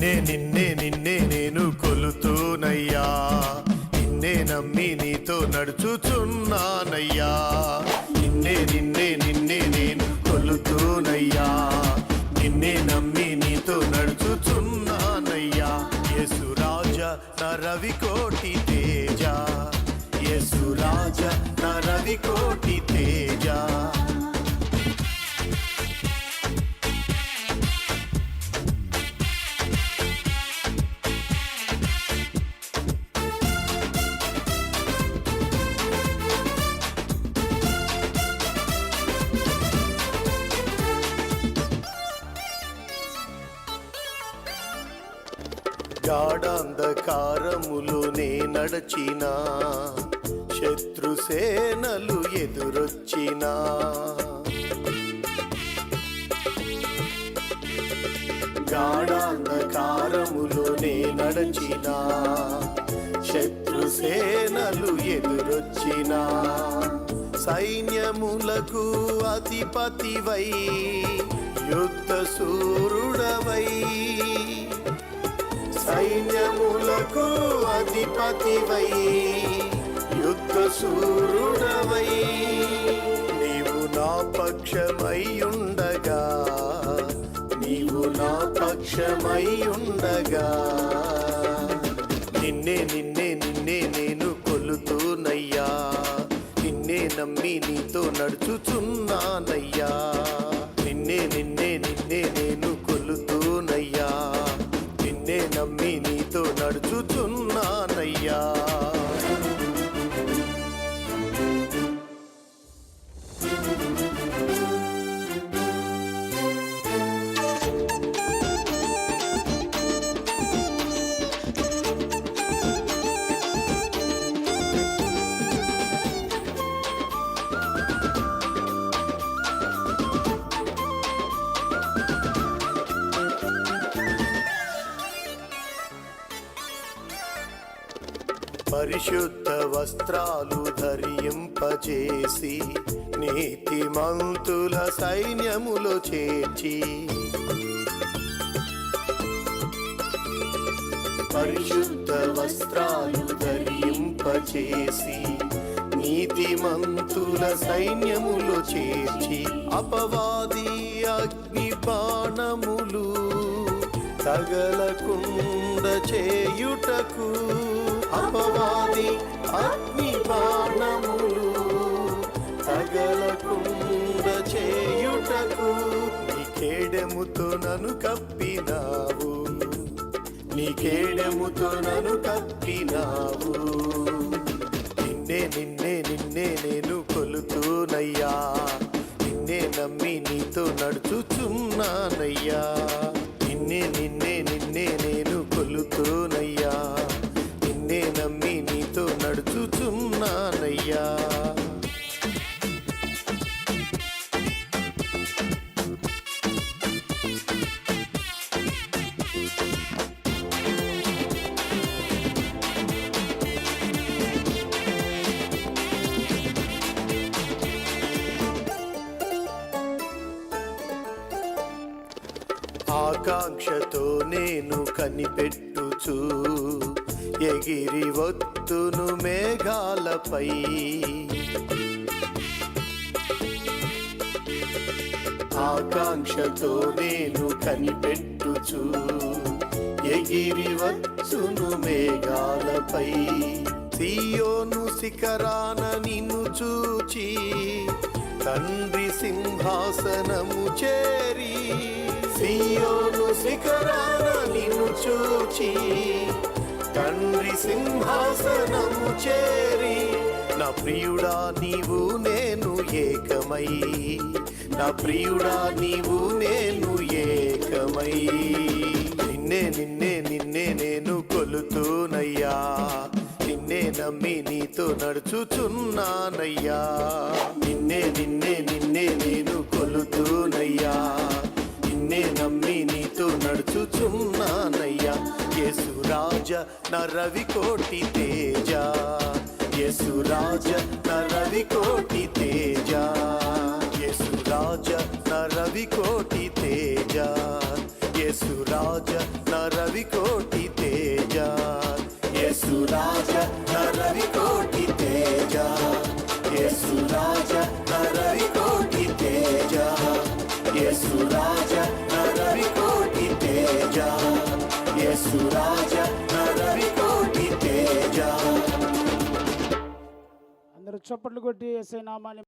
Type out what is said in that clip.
నిన్నే నిన్నే నిన్నే నేను కొలుతూనయ్యా, నిన్నే నమ్మి నీతో నడుచుచున్నానయ్యా. నిన్నే నిన్నే నిన్నే నేను కొలుతూనయ్యా, నిన్నే నమ్మి నీతో నడుచుచున్నానయ్యా. యేసు రాజా నా రవికోటి తేజ, యేసు రాజా నా రవికోటి తేజ. గాఢాంధకారములోనే నడచినా, శత్రుసేనలు ఎదురొచ్చినా, గాఢాంధకారములోనే నడచినా, శత్రుసేనలు ఎదురొచ్చినా, సైన్యములకు అధిపతివై యుద్ధ శూరుడవై, సైన్యములకు అధిపతివై యుద్ధ శూరుడవై, నీవు నా పక్షమై ఉండగా, నీవు నా పక్షమై ఉండగా, నిన్నే నిన్నే నిన్నే నేను కొలుతూనయ్యా, నిన్నే నమ్మి నీతో నడుచుచున్నానయ్యా. నిన్నే నిన్నే నిన్నే నేను కొలుతూనయ్యా, నిన్నే నమ్మి నీతో నడుచుచున్నానయ్యా. పరిశుద్ధ వస్త్రాలు ధరింపజేసి, నీతిమంతుల సైన్యములో చేర్చి, పరిశుద్ధ వస్త్రాలు ధరింపజేసి, నీతిమంతుల సైన్యములో చేర్చి, అపవాది అగ్ని బాణములు తగలకుండ చేయుటకు, అపవాది అగ్ని బాణములు తగలకుండ చేయుటకు, నీ కేడెముతో నన్ను కప్పినావు, నీ కేడెముతో నన్ను కప్పినావు. నిన్నే నిన్నే నిన్నే నేను కొలుతూనయ్యా, నిన్నే నమ్మి నీతో నడుచుచున్నానయ్యా. నిన్నే నిన్నే నిన్నే నేను కొలుతూనయ్యా, నిన్నే నమ్మి నీతో నడుచుచున్నానయ్యా. ఆకాంక్షతో నేను కనిపెట్టుచు, ఎగిరి వత్తును మేఘాలపై, ఆకాంక్షతో నేను కనిపెట్టుచు, ఎగిరి వచ్చును మేఘాలపై, సియోను శిఖరాన నిన్ను చూచి, తండ్రి సింహాసనము చేరి, సియోను శిఖరాన నిన్ను చూచి, తండ్రి సింహాసనము చేరి, నా ప్రియుడా నీవు నేను ఏకమై, నా ప్రియుడా నీవు నేను ఏకమై. నిన్నే నిన్నే నిన్నే నేను కొలుతూనయ్యా, నిన్నే నమ్మి నీతో నడుచుచున్నానయ్యా. నిన్నే నిన్నే నిన్నే నేను కొలుతూనయ్యా, నిన్నే నమ్మి నీతో నడుచుచున్నానయ్యా. యేసు రాజా నా రవికోటి తేజ, యేసు రాజా నా రవికోటి తేజ, యేసు రాజా నా రవికోటి తేజ, యేసు రాజ నరవి కోటి తేజ, యేసు రాజ నరవి కోటి తేజ, యేసు రాజ నరవి కోటి తేజ, యేసు రాజ నరవి కోటి తేజ, యేసు రాజ నరవి కోటి తేజ. అందరూ చప్పట్లు కొట్టి యేసయ్య నామాన్ని